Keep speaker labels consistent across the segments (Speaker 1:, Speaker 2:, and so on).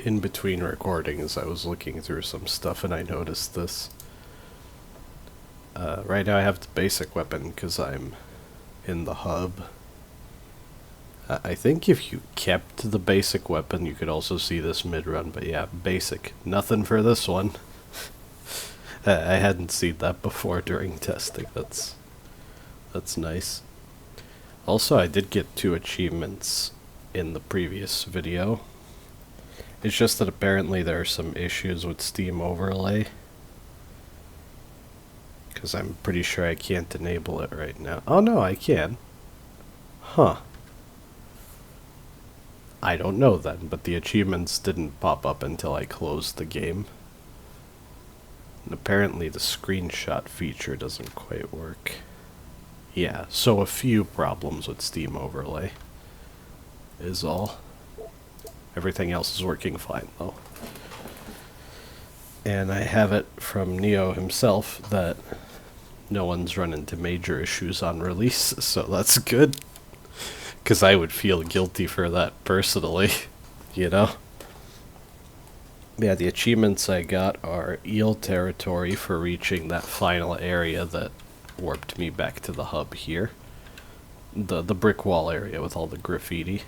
Speaker 1: in between recordings, I was looking through some stuff and I noticed this. Right now I have the basic weapon because I'm in the hub. I think if you kept the basic weapon, you could also see this mid-run, but yeah, basic. Nothing for this one. I hadn't seen that before during testing. That's nice. Also, I did get 2 achievements in the previous video. It's just that apparently there are some issues with Steam Overlay. Because I'm pretty sure I can't enable it right now. Oh no, I can. Huh. I don't know then, but the achievements didn't pop up until I closed the game. And apparently the screenshot feature doesn't quite work. Yeah, so a few problems with Steam Overlay is all. Everything else is working fine though. And I have it from Neo himself that no one's run into major issues on release, so that's good. Because I would feel guilty for that personally, you know? Yeah, the achievements I got are Eel territory for reaching that final area that warped me back to the hub here. The brick wall area with all the graffiti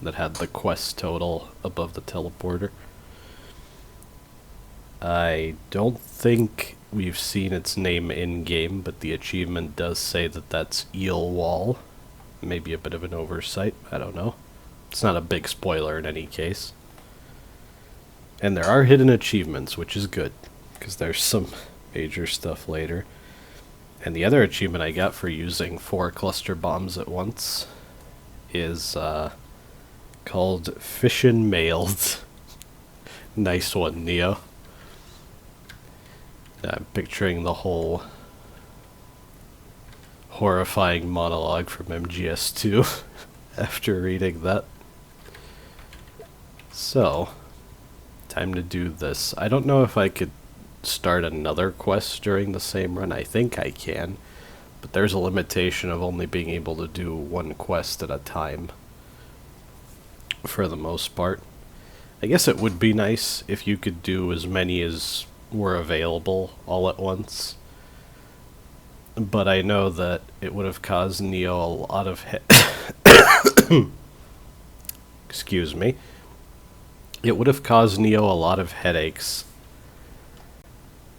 Speaker 1: that had the quest total above the teleporter. I don't think we've seen its name in-game, but the achievement does say that that's Ell Wall. Maybe a bit of an oversight, I don't know. It's not a big spoiler in any case. And there are hidden achievements, which is good, because there's some major stuff later. And the other achievement I got for using 4 cluster bombs at once is called Fishin' Mailed. Nice one, Neo. I'm picturing the whole horrifying monologue from MGS2 after reading that. So, time to do this. I don't know if I could start another quest during the same run. I think I can, but there's a limitation of only being able to do 1 quest at a time for the most part. I guess it would be nice if you could do as many as were available all at once, but I know that it would have caused Neo a lot of excuse me. It would have caused Neo a lot of headaches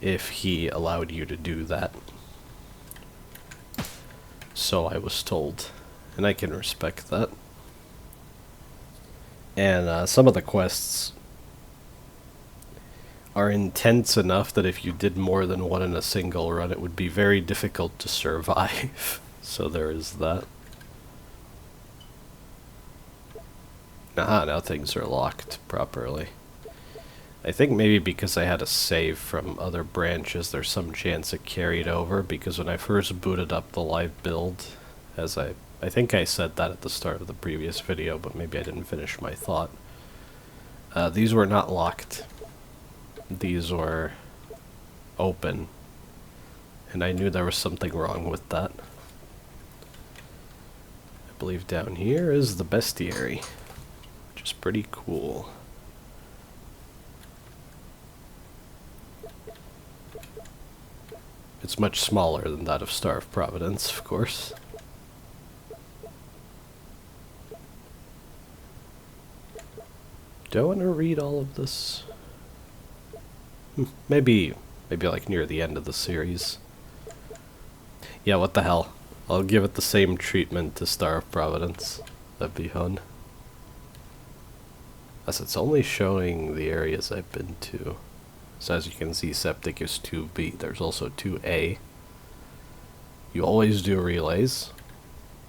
Speaker 1: if he allowed you to do that. So I was told, and I can respect that. And some of the quests are intense enough that if you did more than 1 in a single run, it would be very difficult to survive. So there is that. Now things are locked properly. I think maybe because I had a save from other branches, there's some chance it carried over, because when I first booted up the live build, as I think I said that at the start of the previous video, but maybe I didn't finish my thought. These were not locked. These were open, and I knew there was something wrong with that. I believe down here is the bestiary, which is pretty cool. It's much smaller than that of Star of Providence, of course. Do I want to read all of this? Maybe like near the end of the series. Yeah, what the hell. I'll give it the same treatment to Star of Providence. That'd be fun. As it's only showing the areas I've been to. So as you can see, Septic is 2B. There's also 2A. You always do relays,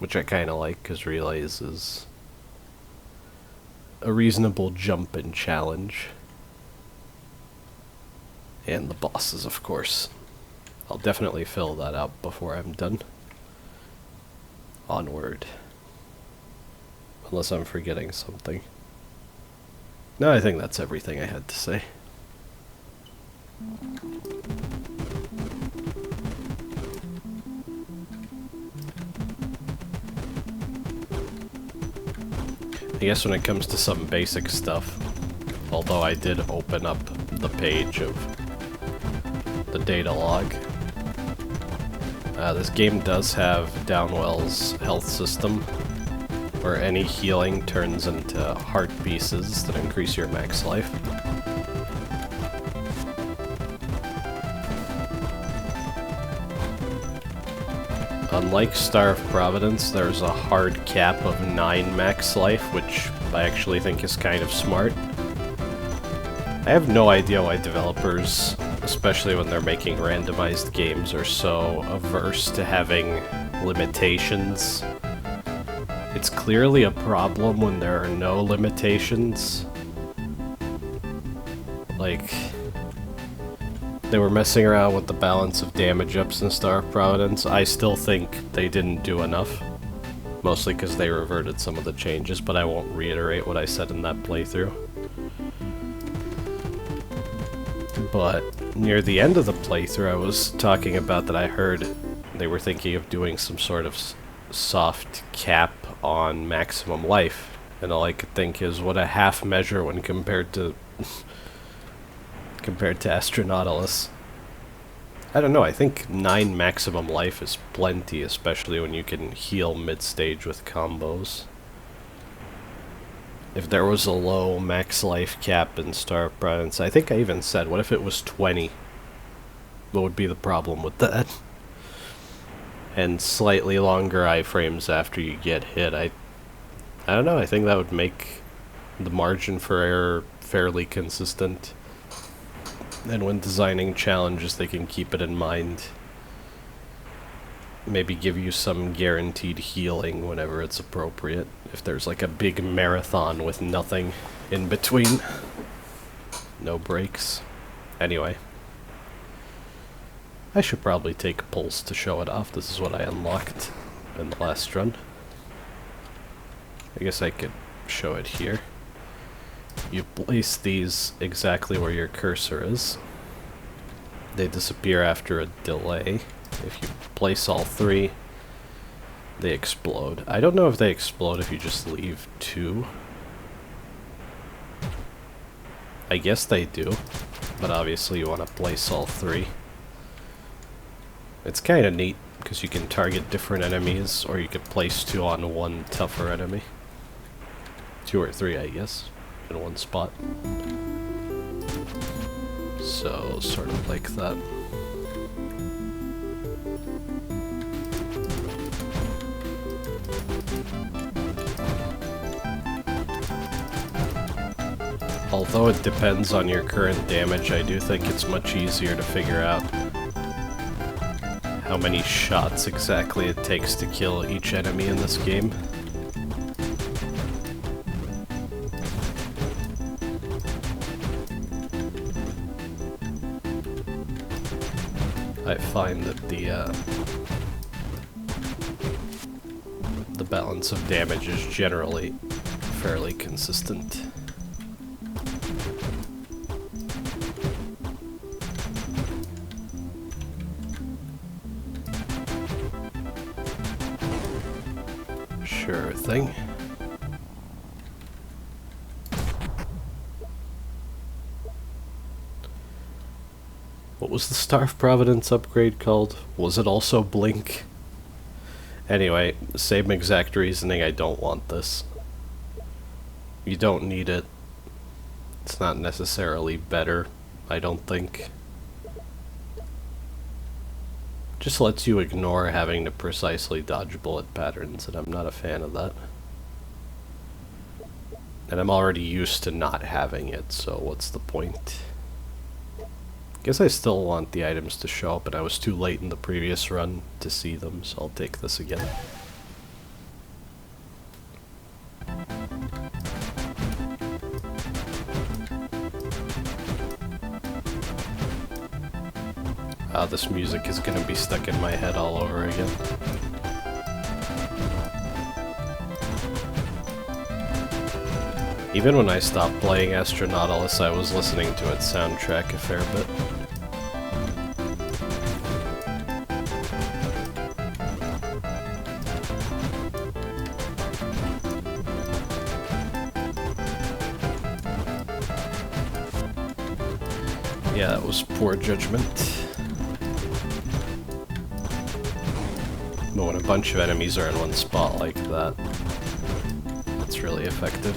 Speaker 1: which I kind of like, because relays is a reasonable jump and challenge. And the bosses, of course. I'll definitely fill that out before I'm done. Onward. Unless I'm forgetting something. No, I think that's everything I had to say. I guess when it comes to some basic stuff, Although I did open up the page of the data log. This game does have Downwell's health system, where any healing turns into heart pieces that increase your max life. Unlike Star of Providence, there's a hard cap of 9 max life, which I actually think is kind of smart. I have no idea why developers, especially when they're making randomized games, are so averse to having limitations. It's clearly a problem when there are no limitations. Like, they were messing around with the balance of damage ups in Star of Providence. I still think they didn't do enough. Mostly because they reverted some of the changes, but I won't reiterate what I said in that playthrough. But near the end of the playthrough, I was talking about that I heard they were thinking of doing some sort of soft cap on maximum life. And all I could think is, what a half measure when compared to Astronautilus. I don't know, I think 9 maximum life is plenty, especially when you can heal mid-stage with combos. If there was a low max life cap in Star of Providence, I think I even said, what if it was 20? What would be the problem with that? And slightly longer iframes after you get hit. I don't know, I think that would make the margin for error fairly consistent. And when designing challenges, they can keep it in mind. Maybe give you some guaranteed healing whenever it's appropriate. If there's like a big marathon with nothing in between. No breaks. Anyway. I should probably take a pulse to show it off. This is what I unlocked in the last run. I guess I could show it here. You place these exactly where your cursor is. They disappear after a delay. If you place all 3, they explode. I don't know if they explode if you just leave 2. I guess they do, but obviously you want to place all 3. It's kind of neat, because you can target different enemies, or you could place 2 on one tougher enemy. 2 or 3, I guess, in one spot. So, sort of like that. Although it depends on your current damage, I do think it's much easier to figure out how many shots exactly it takes to kill each enemy in this game. I find that the balance of damage is generally fairly consistent. Sure thing. What was the Star of Providence upgrade called? Was it also Blink? Anyway, same exact reasoning, I don't want this. You don't need it. It's not necessarily better, I don't think. Just lets you ignore having to precisely dodge bullet patterns, and I'm not a fan of that. And I'm already used to not having it, so what's the point? Guess I still want the items to show up, and I was too late in the previous run to see them, so I'll take this again. This music is gonna be stuck in my head all over again. Even when I stopped playing Astronautilus, I was listening to its soundtrack a fair bit. Yeah, that was poor judgment. But when a bunch of enemies are in one spot like that, that's really effective.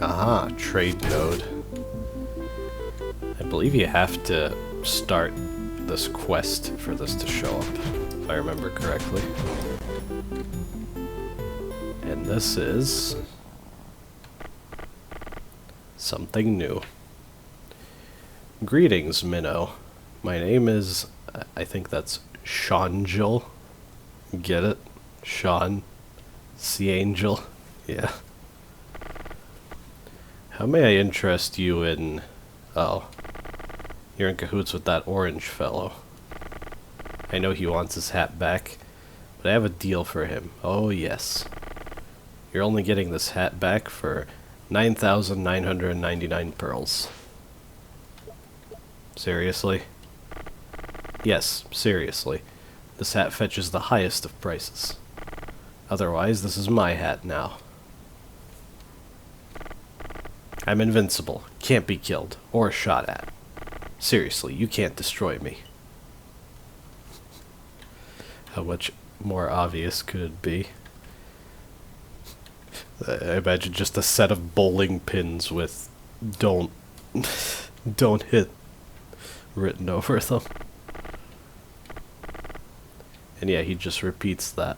Speaker 1: Aha, trade node. I believe you have to start this quest for this to show up, if I remember correctly. And this is something new. Greetings, Minnow. My name is, I think that's Shangel. Get it? Sean. Sea Angel. Yeah. How may I interest you in... Oh. You're in cahoots with that orange fellow. I know he wants his hat back, but I have a deal for him. Oh, yes. You're only getting this hat back for 9,999 pearls. Seriously? Yes, seriously. This hat fetches the highest of prices. Otherwise, this is my hat now. I'm invincible, can't be killed, or shot at. Seriously, you can't destroy me. How much more obvious could it be? I imagine just a set of bowling pins with don't hit written over them. And yeah, he just repeats that.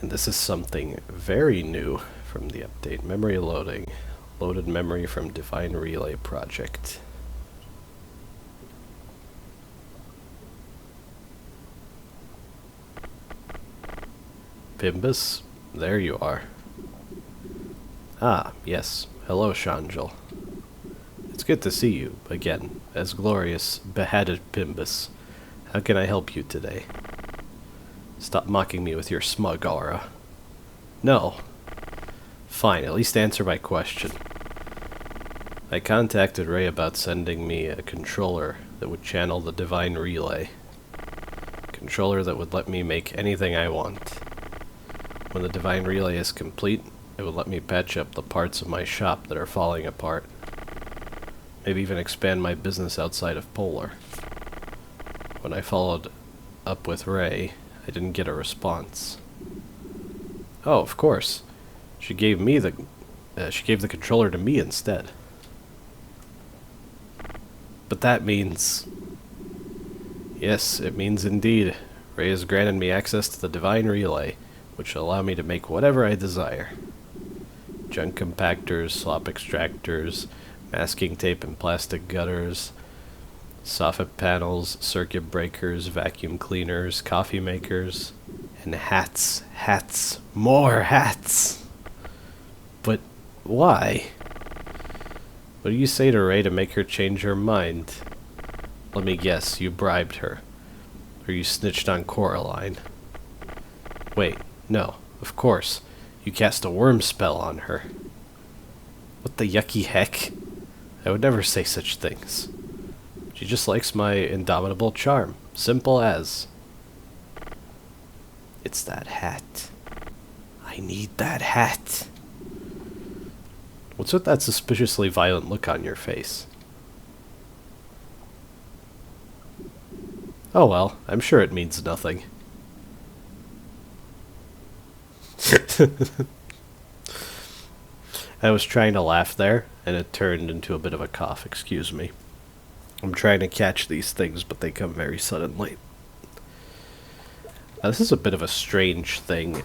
Speaker 1: And this is something very new from the update. Memory loading. Loaded memory from Divine Relay Project. Pimbus, there you are. Ah, yes. Hello, Shangel. It's good to see you, again, as glorious, behatted Pimbus. How can I help you today? Stop mocking me with your smug aura. No. Fine, at least answer my question. I contacted Ray about sending me a controller that would channel the Divine Relay. Controller that would let me make anything I want. When the Divine Relay is complete, it would let me patch up the parts of my shop that are falling apart. Maybe even expand my business outside of Polar. When I followed up with Ray, I didn't get a response. Oh, of course. She gave the controller to me instead. But that means... Yes, it means indeed. Ray has granted me access to the Divine Relay, which will allow me to make whatever I desire. Junk compactors, slop extractors, masking tape and plastic gutters, soffit panels, circuit breakers, vacuum cleaners, coffee makers, and hats. Hats. More hats! But why? What do you say to Ray to make her change her mind? Let me guess, you bribed her. Or you snitched on Coralline. Wait, no, of course. You cast a worm spell on her. What the yucky heck? I would never say such things. She just likes my indomitable charm. Simple as. It's that hat. I need that hat. What's with that suspiciously violent look on your face? Oh well, I'm sure it means nothing. I was trying to laugh there, and it turned into a bit of a cough, excuse me. I'm trying to catch these things, but they come very suddenly. Now, this is a bit of a strange thing.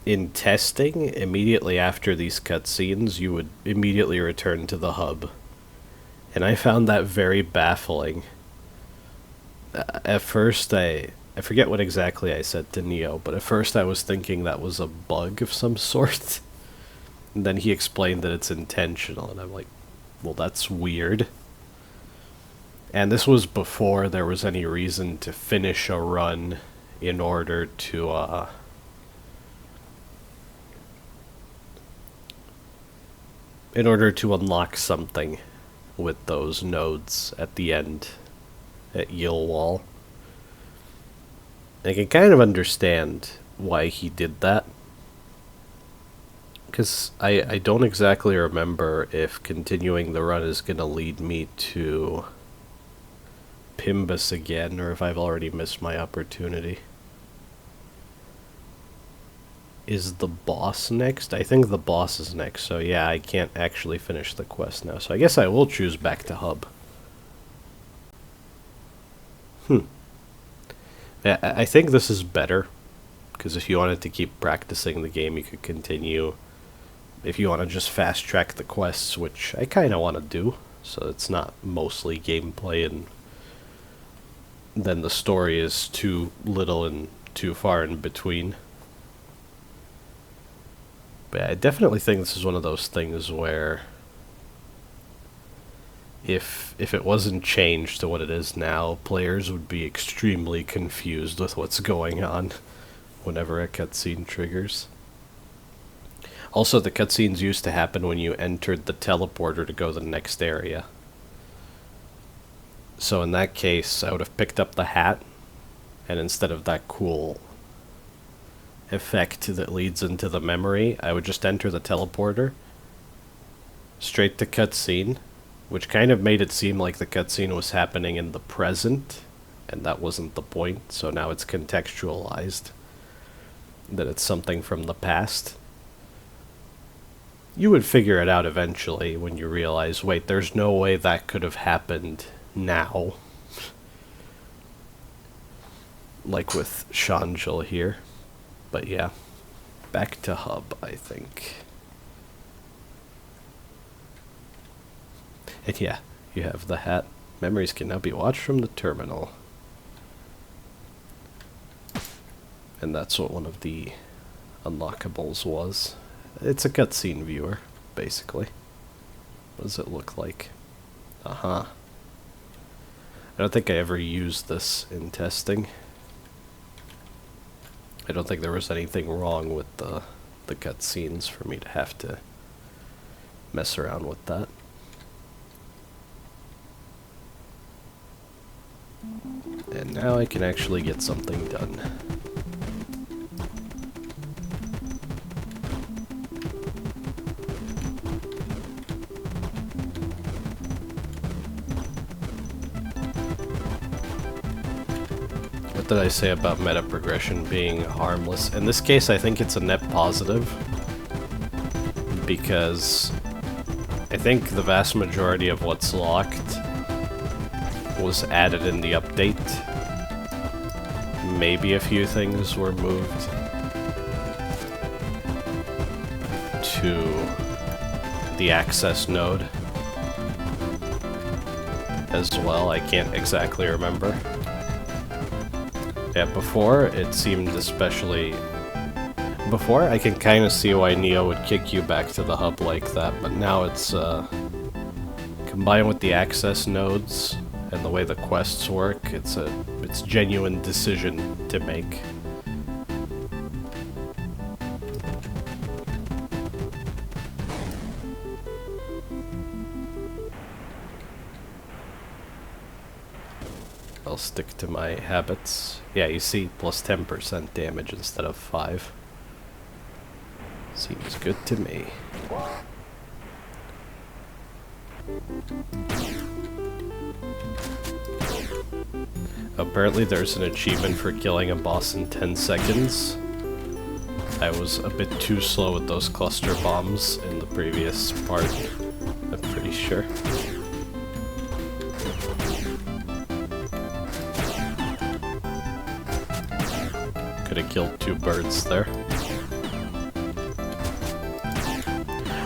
Speaker 1: In testing, immediately after these cutscenes, you would immediately return to the hub. And I found that very baffling. At first, I forget what exactly I said to Neo, but at first I was thinking that was a bug of some sort. And then he explained that it's intentional, and I'm like, well, that's weird. And this was before there was any reason to finish a run in order to, unlock something. with those nodes at the end at Ell Wall. I can kind of understand why he did that, because I don't exactly remember if continuing the run is going to lead me to Pimbus again, or if I've already missed my opportunity. Is the boss next? I think the boss is next, so yeah, I can't actually finish the quest now. So I guess I will choose back to hub. Yeah, I think this is better, because if you wanted to keep practicing the game, you could continue. If you want to just fast track the quests, which I kind of want to do, so it's not mostly gameplay and then the story is too little and too far in between. But I definitely think this is one of those things where if it wasn't changed to what it is now, players would be extremely confused with what's going on whenever a cutscene triggers. Also, the cutscenes used to happen when you entered the teleporter to go to the next area. So in that case, I would have picked up the hat, and instead of that cool effect that leads into the memory, I would just enter the teleporter, straight to cutscene, which kind of made it seem like the cutscene was happening in the present, and that wasn't the point, so now it's contextualized that it's something from the past. You would figure it out eventually when you realize, wait, there's no way that could have happened now. Like with Shangel here. But yeah, back to hub, I think. And yeah, you have the hat. Memories can now be watched from the terminal. And that's what one of the unlockables was. It's a cutscene viewer, basically. What does it look like? I don't think I ever used this in testing. I don't think there was anything wrong with the cutscenes for me to have to mess around with that. And now I can actually get something done. What did I say about meta progression being harmless? In this case, I think it's a net positive, because I think the vast majority of what's locked was added in the update. Maybe a few things were moved to the access node as well. I can't exactly remember. Yeah, before it seemed especially... Before, I can kind of see why Neo would kick you back to the hub like that, but now it's, combined with the access nodes and the way the quests work, it's a genuine decision to make. I'll stick to my habits. Yeah, you see, plus 10% damage instead of 5. Seems good to me. Apparently there's an achievement for killing a boss in 10 seconds. I was a bit too slow with those cluster bombs in the previous part, I'm pretty sure. Could have killed 2 birds there.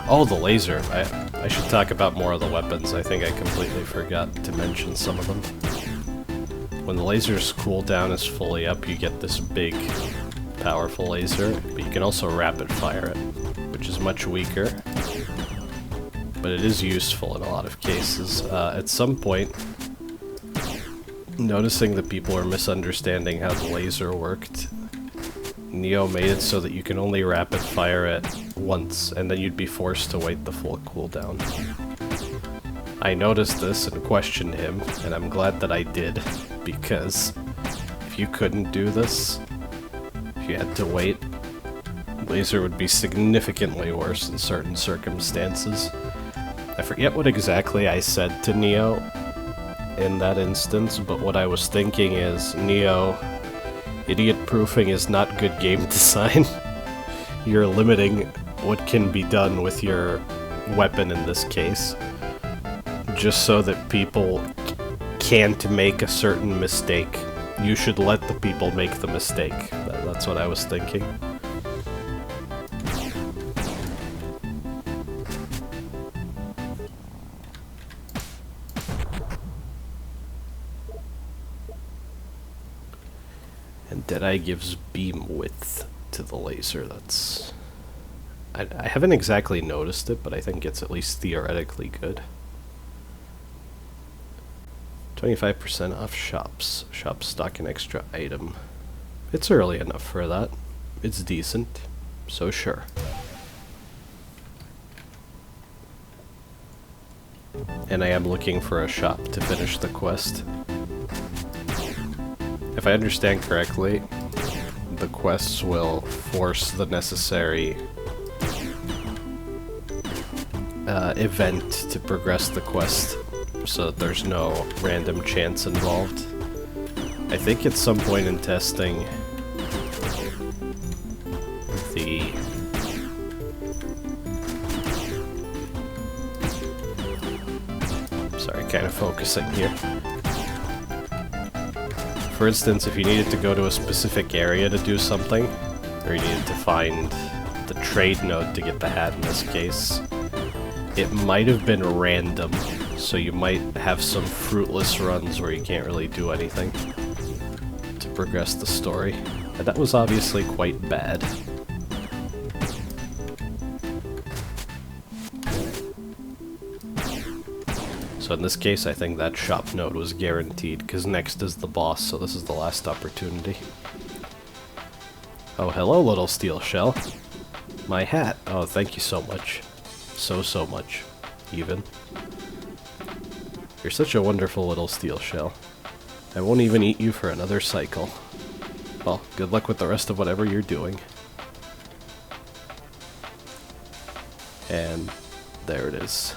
Speaker 1: Oh, the laser. I should talk about more of the weapons. I think I completely forgot to mention some of them. When the laser's cooldown is fully up, you get this big, powerful laser, but you can also rapid fire it, which is much weaker. But it is useful in a lot of cases. At some point, noticing that people are misunderstanding how the laser worked, Neo made it so that you can only rapid fire it once, and then you'd be forced to wait the full cooldown. I noticed this and questioned him, and I'm glad that I did, because if you couldn't do this, if you had to wait, laser would be significantly worse in certain circumstances. I forget what exactly I said to Neo in that instance, but what I was thinking is, Neo, idiot-proofing is not good game design. You're limiting what can be done with your weapon in this case, just so that people can't make a certain mistake. You should let the people make the mistake. That's what I was thinking. And Deadeye gives beam width to the laser. That's... I haven't exactly noticed it, but I think it's at least theoretically good. 25% off shops. Shops stock an extra item. It's early enough for that. It's decent. So sure. And I am looking for a shop to finish the quest. If I understand correctly, the quests will force the necessary event to progress the quest, so that there's no random chance involved. I think at some point in testing, the... Sorry, kind of focusing here. For instance, if you needed to go to a specific area to do something, or you needed to find the trade node to get the hat in this case, it might have been random, so you might have some fruitless runs where you can't really do anything to progress the story. And that was obviously quite bad. So in this case, I think that shop node was guaranteed, because next is the boss, so this is the last opportunity. Oh, hello, little steel shell. My hat. Oh, thank you so much. So much, even. You're such a wonderful little steel shell. I won't even eat you for another cycle. Well, good luck with the rest of whatever you're doing. And there it is.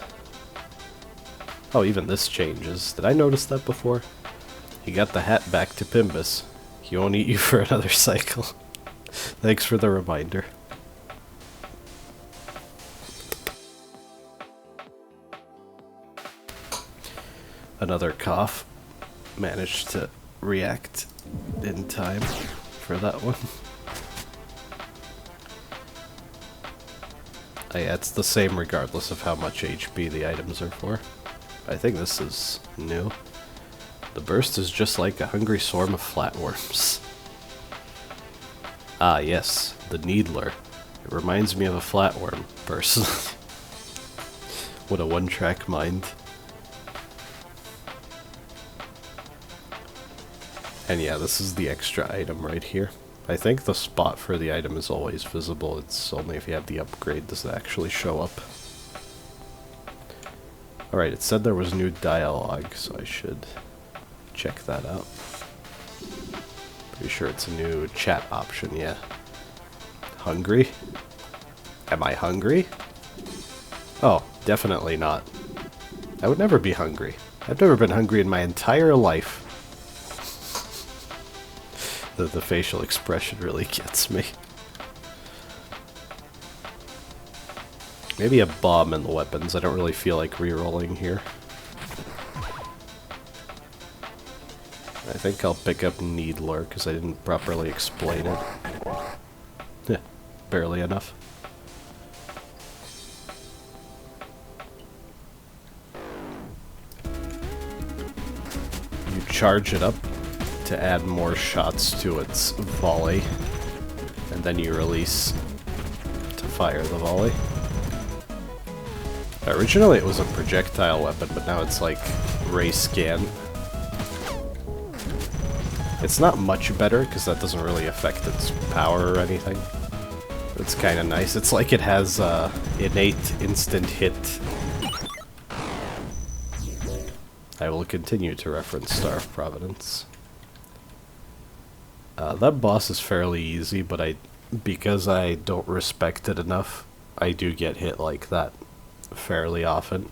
Speaker 1: Oh, even this changes. Did I notice that before? He got the hat back to Pimbus. He won't eat you for another cycle. Thanks for the reminder. Another cough. Managed to react in time for that one. Yeah, it's the same regardless of how much HP the items are for. I think this is new. The burst is just like a hungry swarm of flatworms. Ah yes, the Needler. It reminds me of a flatworm, personally. What a one-track mind. And yeah, this is the extra item right here. I think the spot for the item is always visible. It's only if you have the upgrade does it actually show up. Alright, it said there was new dialogue, so I should check that out. Pretty sure it's a new chat option, yeah. Hungry? Am I hungry? Oh, definitely not. I would never be hungry. I've never been hungry in my entire life. The facial expression really gets me. Maybe a bomb in the weapons. I don't really feel like re-rolling here. I think I'll pick up Needler because I didn't properly explain it. Yeah, barely enough. You charge it up to add more shots to its volley, and then you release to fire the volley. Originally it was a projectile weapon, but now it's like ray scan. It's not much better, because that doesn't really affect its power or anything. It's kind of nice. It's like it has innate instant hit I will continue to reference Star of Providence. That boss is fairly easy, but because I don't respect it enough, I do get hit like that fairly often.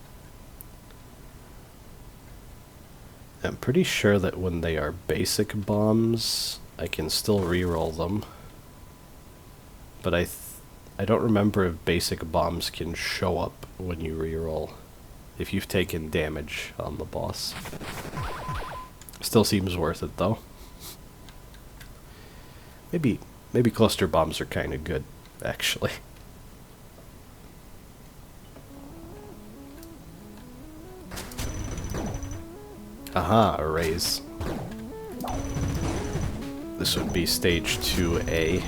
Speaker 1: I'm pretty sure that when they are basic bombs, I can still reroll them. But I don't remember if basic bombs can show up when you reroll, if you've taken damage on the boss. Still seems worth it though. Maybe cluster bombs are kind of good, actually. Aha, arrays. This would be stage 2A.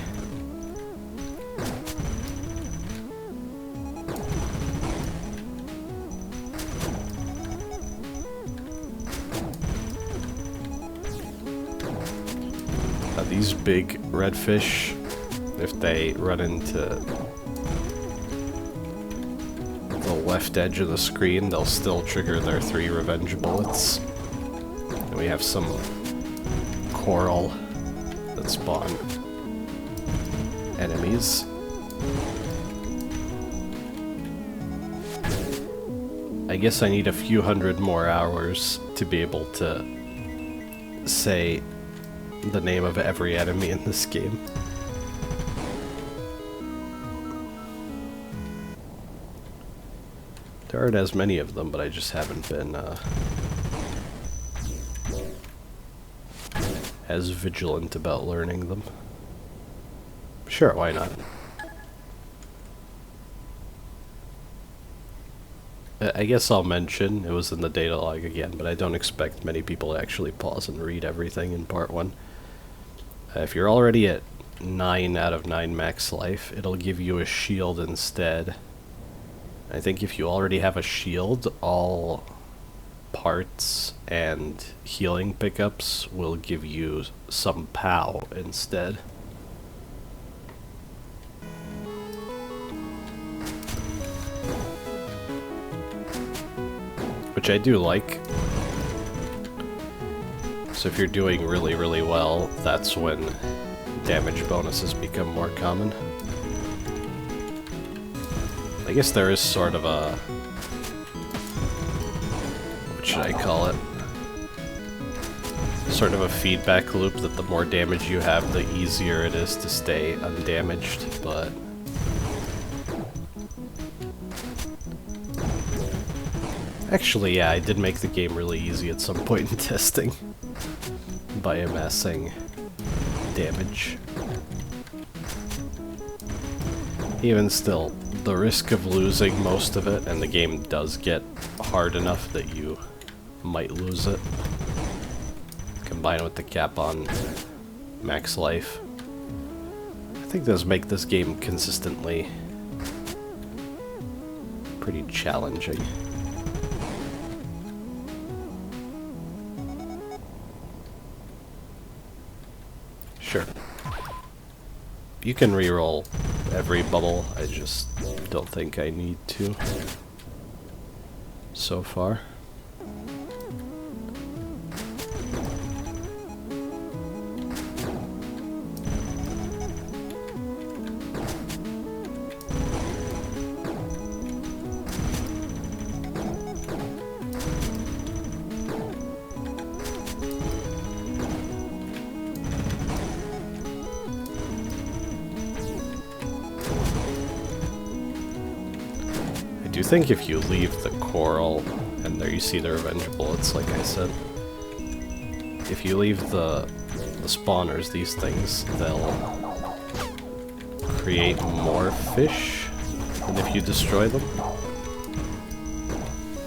Speaker 1: These big redfish, if they run into the left edge of the screen, they'll still trigger their 3 revenge bullets. And we have some coral that spawn enemies. I guess I need a few hundred more hours to be able to say the name of every enemy in this game. There aren't as many of them, but I just haven't been as vigilant about learning them. Sure, why not? I guess I'll mention, it was in the data log again, but I don't expect many people to actually pause and read everything in part 1. If you're already at 9 out of 9 max life, it'll give you a shield instead. I think if you already have a shield, all parts and healing pickups will give you some POW instead. Which I do like. So if you're doing really, really well, that's when damage bonuses become more common. I guess there is sort of a... what should I call it? Sort of a feedback loop that the more damage you have, the easier it is to stay undamaged, but... actually, yeah, I did make the game really easy at some point in testing. By amassing damage. Even still, the risk of losing most of it, and the game does get hard enough that you might lose it, combined with the cap on max life, I think does make this game consistently pretty challenging. Sure. You can reroll every bubble, I just don't think I need to so far. I think if you leave the coral, and there you see the revenge bullets, like I said, if you leave the spawners, these things, they'll create more fish than if you destroy them.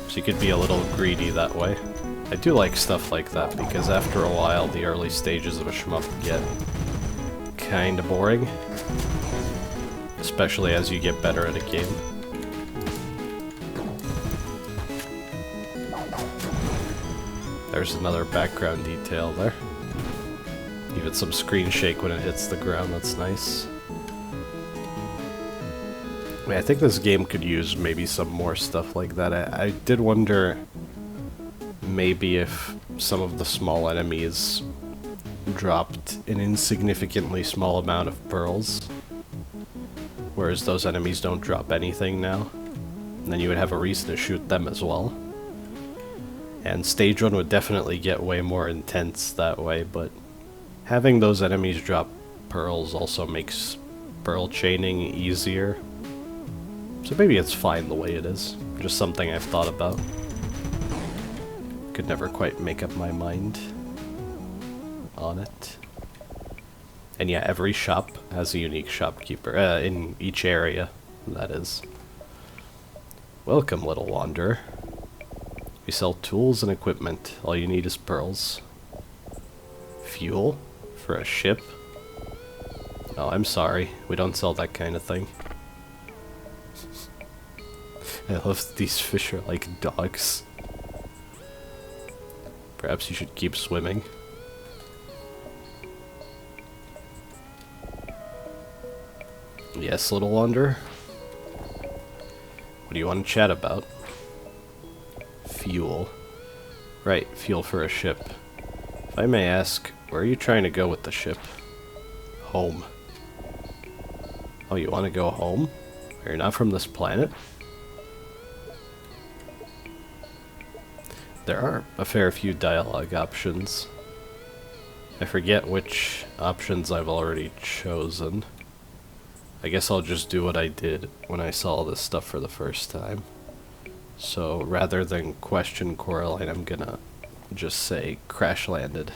Speaker 1: So you could be a little greedy that way. I do like stuff like that, because after a while, the early stages of a shmup get kinda boring. Especially as you get better at a game. There's another background detail there. Even some screen shake when it hits the ground, that's nice. I mean, I think this game could use maybe some more stuff like that. I did wonder, maybe if some of the small enemies dropped an insignificantly small amount of pearls, whereas those enemies don't drop anything now, and then you would have a reason to shoot them as well. And stage 1 would definitely get way more intense that way, but having those enemies drop pearls also makes pearl chaining easier. So maybe it's fine the way it is. Just something I've thought about. Could never quite make up my mind on it. And yeah, every shop has a unique shopkeeper, in each area, that is. Welcome, little wanderer. We sell tools and equipment. All you need is pearls. Fuel? For a ship? Oh, I'm sorry. We don't sell that kind of thing. I love that these fish are like dogs. Perhaps you should keep swimming. Yes, little wanderer? What do you want to chat about? Fuel. Right, fuel for a ship. If I may ask, where are you trying to go with the ship? Home. Oh, you want to go home? You're not from this planet? There are a fair few dialogue options. I forget which options I've already chosen. I guess I'll just do what I did when I saw this stuff for the first time. So rather than question Coralline, I'm gonna just say crash landed.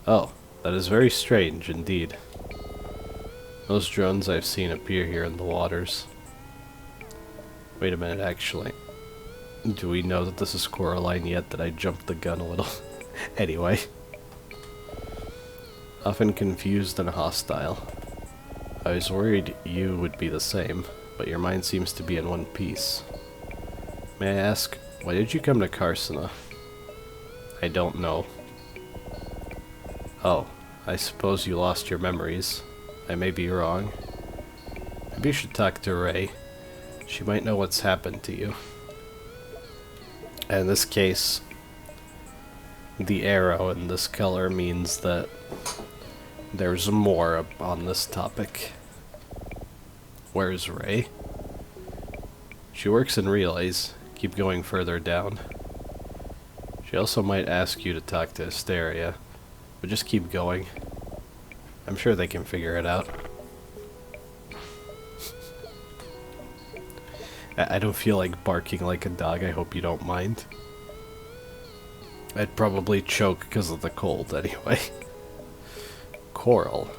Speaker 1: Oh, that is very strange indeed. Most drones I've seen appear here in the waters. Wait a minute, actually. Do we know that this is Coralline yet? That I jumped the gun a little? Anyway. Often confused and hostile. I was worried you would be the same, but your mind seems to be in one piece. May I ask, why did you come to Carsona? I don't know. Oh, I suppose you lost your memories. I may be wrong. Maybe you should talk to Ray. She might know what's happened to you. And in this case, the arrow in this color means that there's more on this topic. Where's Ray? She works in relays. Keep going further down. She also might ask you to talk to Asteria, but just keep going. I'm sure they can figure it out. I don't feel like barking like a dog, I hope you don't mind. I'd probably choke because of the cold anyway. Coral.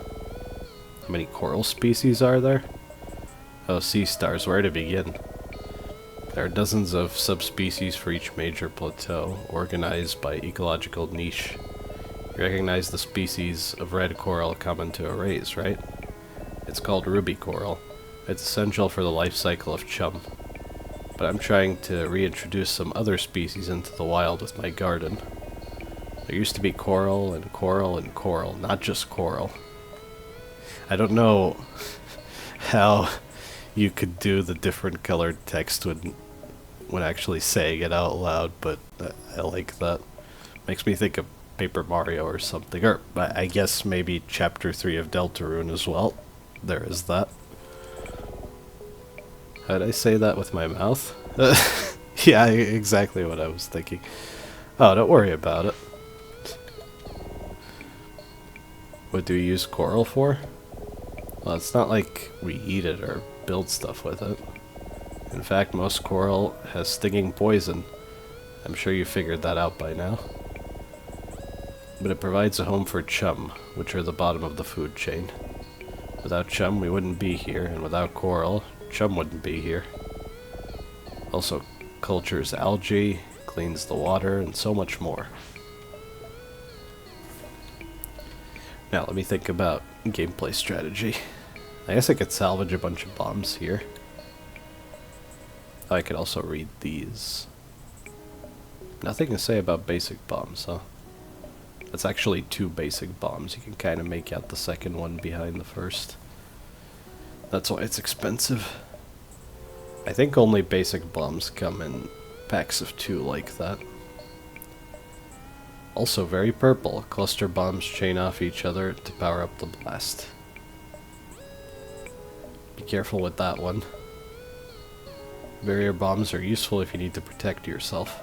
Speaker 1: How many coral species are there? Oh, sea stars, where to begin? There are dozens of subspecies for each major plateau, organized by ecological niche. You recognize the species of red coral common to arrays, right? It's called ruby coral. It's essential for the life cycle of chum. But I'm trying to reintroduce some other species into the wild with my garden. There used to be coral and coral and coral, not just coral. I don't know how you could do the different colored text when actually saying it out loud, but I like that. Makes me think of Paper Mario or something, or I guess maybe Chapter 3 of Deltarune as well. There is that. How did I say that with my mouth? Yeah, exactly what I was thinking. Oh, don't worry about it. What do you use coral for? Well, it's not like we eat it or build stuff with it. In fact, most coral has stinging poison. I'm sure you figured that out by now. But it provides a home for chum, which are the bottom of the food chain. Without chum, we wouldn't be here, and without coral, chum wouldn't be here. Also cultures algae, cleans the water, and so much more. Now let me think about gameplay strategy. I guess I could salvage a bunch of bombs here. I could also read these. Nothing to say about basic bombs, huh? That's actually 2 basic bombs. You can kind of make out the second one behind the first. That's why it's expensive. I think only basic bombs come in Packs of 2 like that. Also very purple. Cluster bombs chain off each other to power up the blast. Be careful with that one. Barrier bombs are useful if you need to protect yourself.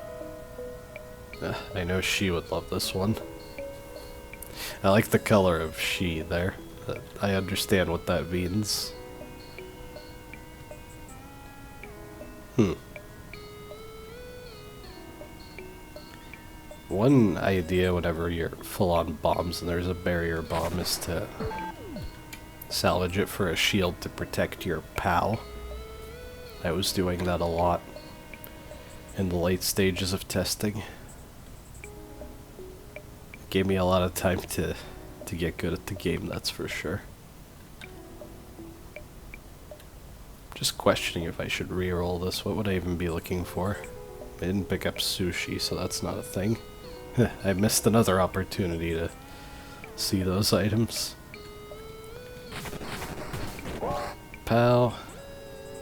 Speaker 1: I know she would love this one. I like the color of she there. I understand what that means. One idea whenever you're full on bombs and there's a barrier bomb is to salvage it for a shield to protect your POW. I was doing that a lot in the late stages of testing. It gave me a lot of time to get good at the game, that's for sure. Just questioning if I should reroll this. What would I even be looking for? I didn't pick up sushi, so that's not a thing. I missed another opportunity to see those items. POW,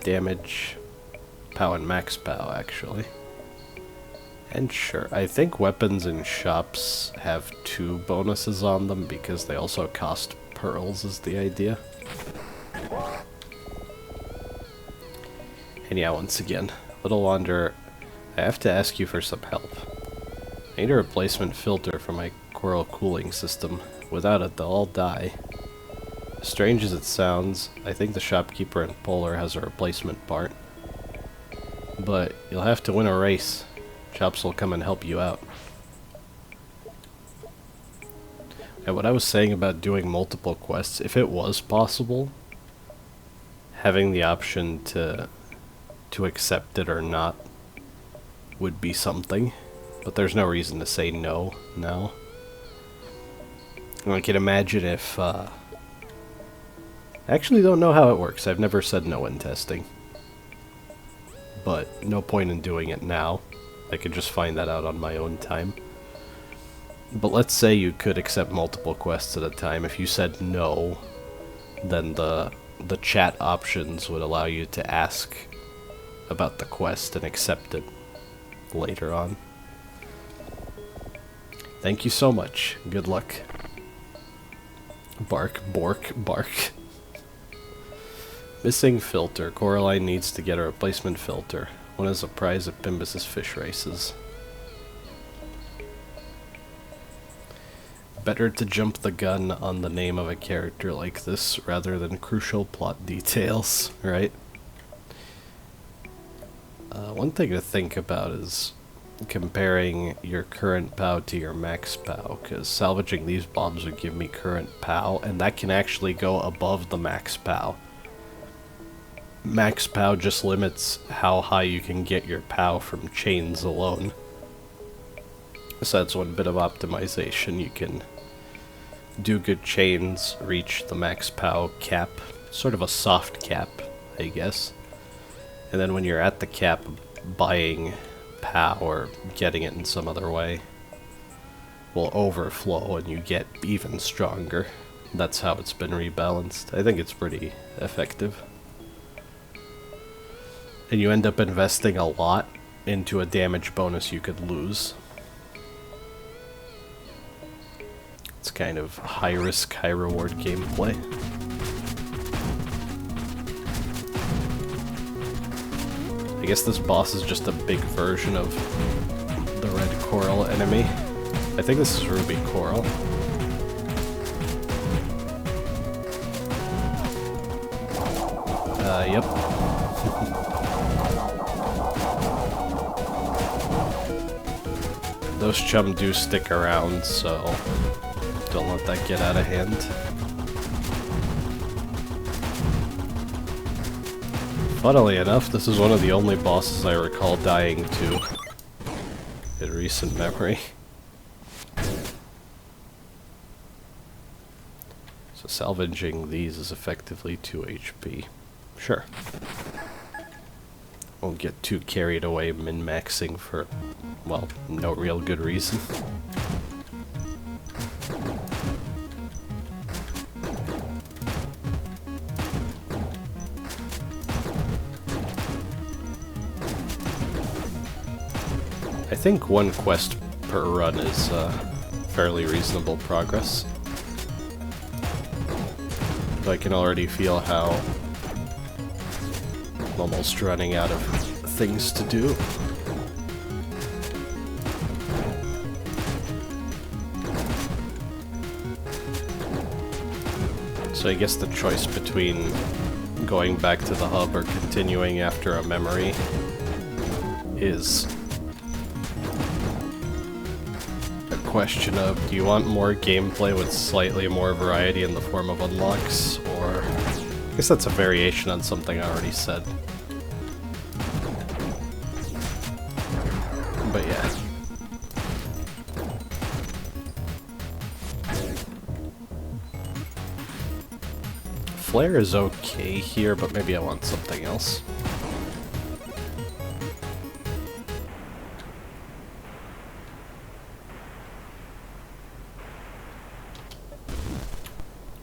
Speaker 1: damage, POW and max POW actually. And sure, I think weapons in shops have 2 bonuses on them because they also cost pearls is the idea. And yeah, once again, Little Wanderer, I have to ask you for some help. I need a replacement filter for my coral cooling system. Without it, they'll all die. Strange as it sounds, I think the shopkeeper in Polar has a replacement part. But you'll have to win a race. Chops will come and help you out. And what I was saying about doing multiple quests, if it was possible, having the option to accept it or not would be something. But there's no reason to say no now. I can imagine if... I actually don't know how it works. I've never said no in testing. But no point in doing it now. I could just find that out on my own time. But let's say you could accept multiple quests at a time. If you said no, then the chat options would allow you to ask about the quest and accept it later on. Thank you so much. Good luck. Bark, bork, bark. Missing filter. Coralline needs to get a replacement filter. One is a prize at Pimbus's fish races. Better to jump the gun on the name of a character like this rather than crucial plot details, right? One thing to think about is comparing your current POW to your max POW, because salvaging these bombs would give me current POW, and that can actually go above the max POW. Max POW just limits how high you can get your POW from chains alone. So that's one bit of optimization. You can do good chains, reach the max POW cap, sort of a soft cap, I guess. And then when you're at the cap, buying POW or getting it in some other way will overflow and you get even stronger. That's how it's been rebalanced. I think it's pretty effective. And you end up investing a lot into a damage bonus you could lose. It's kind of high risk, high reward gameplay. I guess this boss is just a big version of the red coral enemy. I think this is ruby coral. Yep. Those chum do stick around, so don't let that get out of hand. Funnily enough, this is one of the only bosses I recall dying to in recent memory. So salvaging these is effectively 2 HP. Sure. Won't get too carried away min-maxing for, well, no real good reason. I think one quest per run is fairly reasonable progress. But I can already feel how I'm almost running out of things to do. So I guess the choice between going back to the hub or continuing after a memory is a question of, do you want more gameplay with slightly more variety in the form of unlocks, or I guess that's a variation on something I already said. But yeah. Flare is okay here, but maybe I want something else.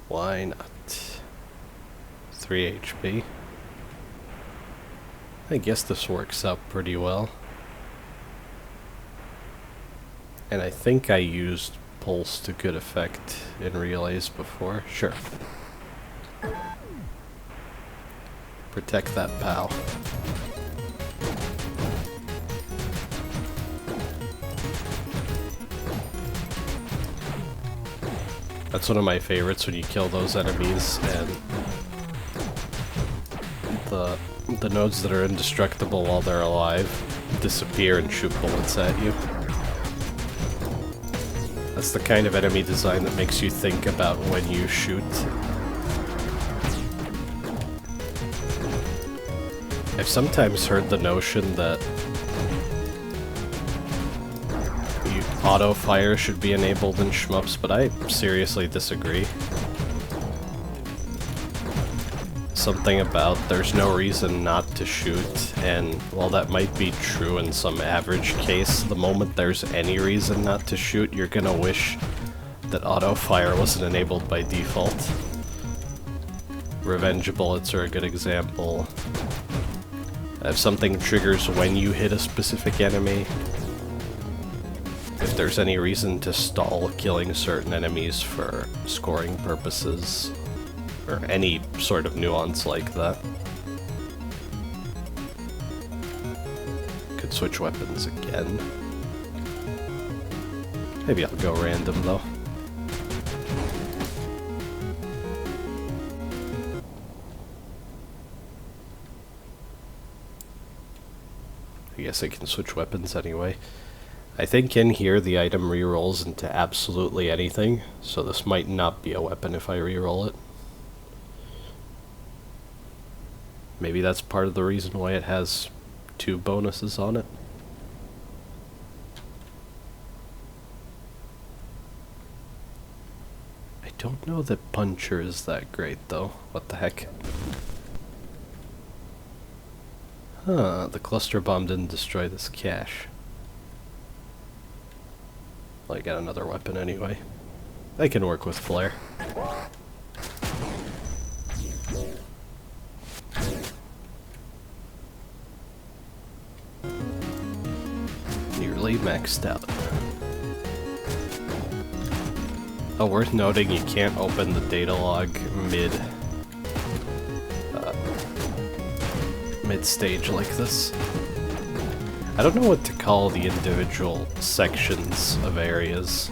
Speaker 1: Why not? 3 HP. I guess this works out pretty well. And I think I used Pulse to good effect in relays before. Sure. Protect that pal. That's one of my favorites when you kill those enemies and the nodes that are indestructible while they're alive disappear and shoot bullets at you. That's the kind of enemy design that makes you think about when you shoot. I've sometimes heard the notion that auto fire should be enabled in shmups, but I seriously disagree. Something about there's no reason not to shoot, and while that might be true in some average case, the moment there's any reason not to shoot, you're gonna wish that auto fire wasn't enabled by default. Revenge bullets are a good example. If something triggers when you hit a specific enemy, if there's any reason to stall killing certain enemies for scoring purposes, or any sort of nuance like that. Could switch weapons again. Maybe I'll go random though. I guess I can switch weapons anyway. I think in here the item rerolls into absolutely anything, so this might not be a weapon if I reroll it. Maybe that's part of the reason why it has 2 bonuses on it. I don't know that Puncher is that great though. What the heck? Huh, the cluster bomb didn't destroy this cache. Well, I got another weapon anyway. I can work with flare. Nearly maxed out. Oh, worth noting, you can't open the data log mid-stage like this. I don't know what to call the individual sections of areas.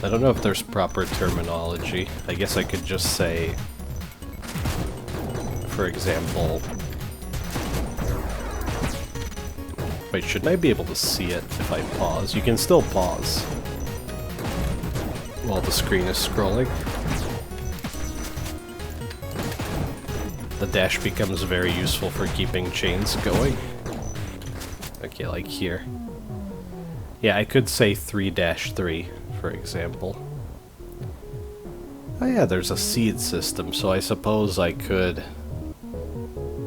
Speaker 1: I don't know if there's proper terminology. I guess I could just say, for example... Wait, shouldn't I be able to see it if I pause? You can still pause while the screen is scrolling. The dash becomes very useful for keeping chains going. Okay, like here. Yeah, I could say 3-3, for example. Oh yeah, there's a seed system, so I suppose I could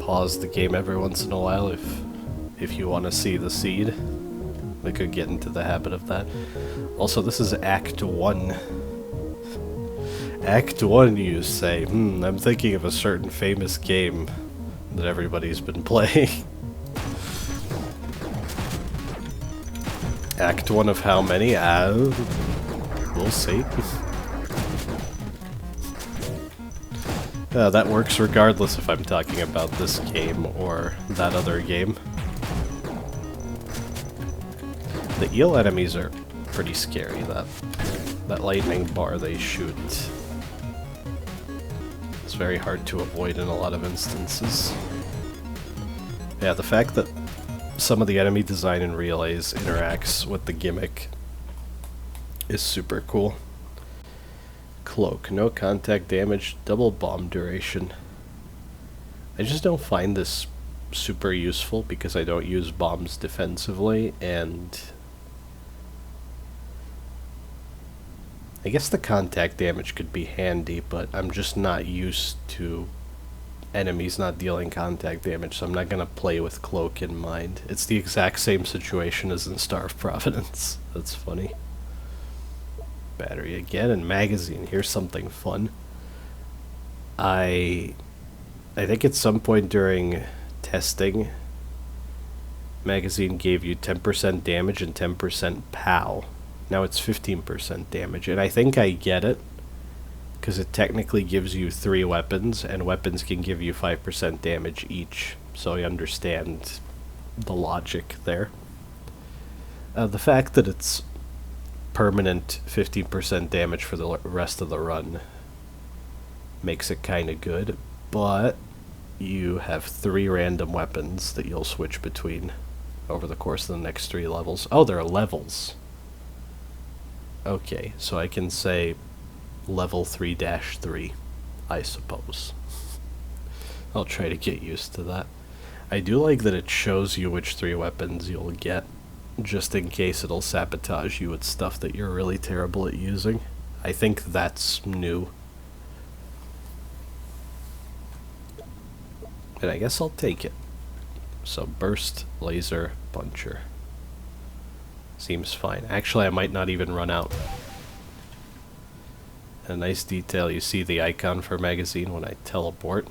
Speaker 1: pause the game every once in a while if you want to see the seed. We could get into the habit of that. Also, this is Act 1. Act 1, you say? I'm thinking of a certain famous game that everybody's been playing. Act 1 of how many? We'll see. That works regardless if I'm talking about this game or that other game. The eel enemies are pretty scary. That lightning bar they shoot, it's very hard to avoid in a lot of instances. Yeah, the fact that some of the enemy design in Relays interacts with the gimmick is super cool. Cloak, no contact damage, double bomb duration. I just don't find this super useful because I don't use bombs defensively, and I guess the contact damage could be handy, but I'm just not used to enemies not dealing contact damage, so I'm not gonna play with Cloak in mind. It's the exact same situation as in Star of Providence. That's funny. Battery again, and magazine. Here's something fun. I think at some point during testing, magazine gave you 10% damage and 10% POW. Now it's 15% damage, and I think I get it, because it technically gives you 3 weapons, and weapons can give you 5% damage each, so I understand the logic there. The fact that it's permanent 15% damage for the rest of the run makes it kind of good, but you have 3 random weapons that you'll switch between over the course of the next 3 levels. Oh, there are levels. Okay, so I can say level 3-3, I suppose. I'll try to get used to that. I do like that it shows you which 3 weapons you'll get, just in case it'll sabotage you with stuff that you're really terrible at using. I think that's new. And I guess I'll take it. So burst, laser, puncher. Seems fine. Actually, I might not even run out. A nice detail, you see the icon for magazine when I teleport.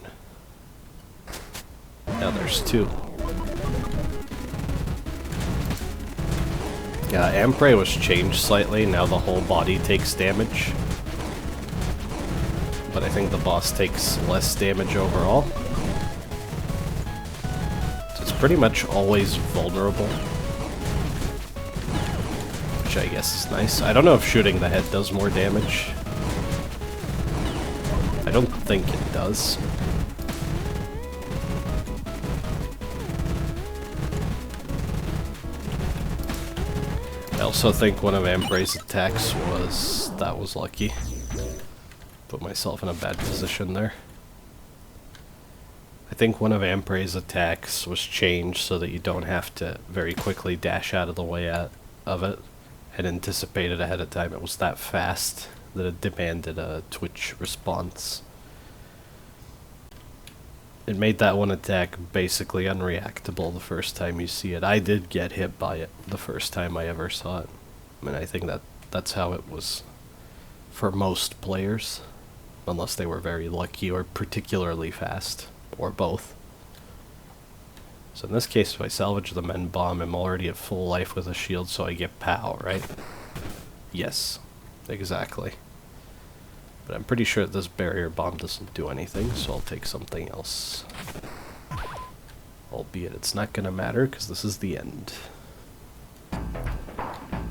Speaker 1: Now there's 2. Ampray was changed slightly, now the whole body takes damage. But I think the boss takes less damage overall. So it's pretty much always vulnerable, which I guess is nice. I don't know if shooting the head does more damage. I don't think it does. I also think one of Ambray's attacks was lucky. Put myself in a bad position there. I think one of Ambray's attacks was changed so that you don't have to very quickly dash out of the way of it and anticipate it ahead of time. It was that fast that it demanded a twitch response. It made that one attack basically unreactable the first time you see it. I did get hit by it the first time I ever saw it. I mean, I think that's how it was for most players, unless they were very lucky or particularly fast, or both. So in this case, if I salvage the men bomb, I'm already at full life with a shield, so I get POW, right? Yes, exactly. But I'm pretty sure this barrier bomb doesn't do anything, so I'll take something else. Albeit it's not gonna matter, because this is the end.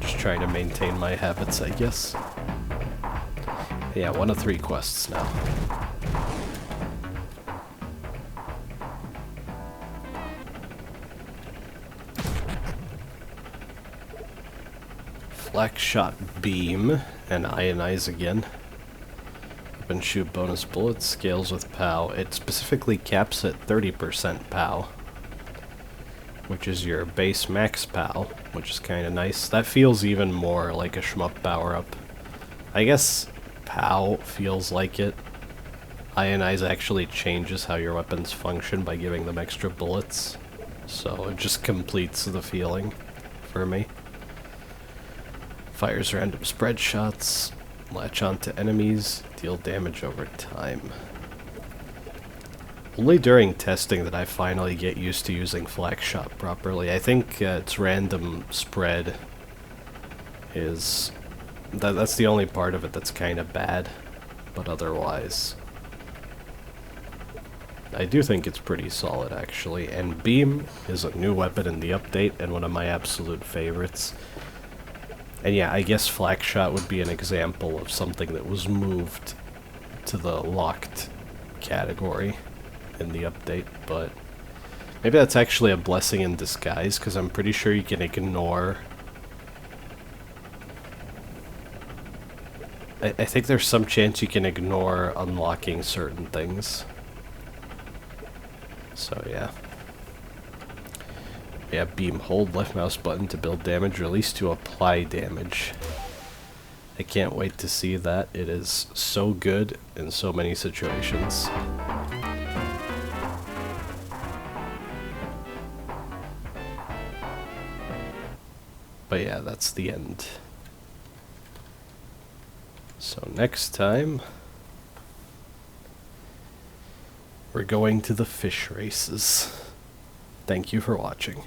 Speaker 1: Just trying to maintain my habits, I guess. Yeah, 1 of 3 quests now. Flak shot beam, and ionize again. And shoot bonus bullets, scales with POW. It specifically caps at 30% POW, which is your base max POW, which is kind of nice. That feels even more like a shmup power-up. I guess POW feels like it. Ionize actually changes how your weapons function by giving them extra bullets, so it just completes the feeling for me. Fires random spread shots. Latch onto enemies, deal damage over time. Only during testing did I finally get used to using flak shot properly. I think it's random spread is... That's the only part of it that's kind of bad. But otherwise... I do think it's pretty solid, actually. And Beam is a new weapon in the update, and one of my absolute favorites. And yeah, I guess Flak Shot would be an example of something that was moved to the locked category in the update, but maybe that's actually a blessing in disguise, because I'm pretty sure you can ignore... I think there's some chance you can ignore unlocking certain things. So yeah. Yeah, Beam, hold left mouse button to build damage, release to apply damage. I can't wait to see that. It is so good in so many situations. But yeah, that's the end. So next time, we're going to the fish races. Thank you for watching.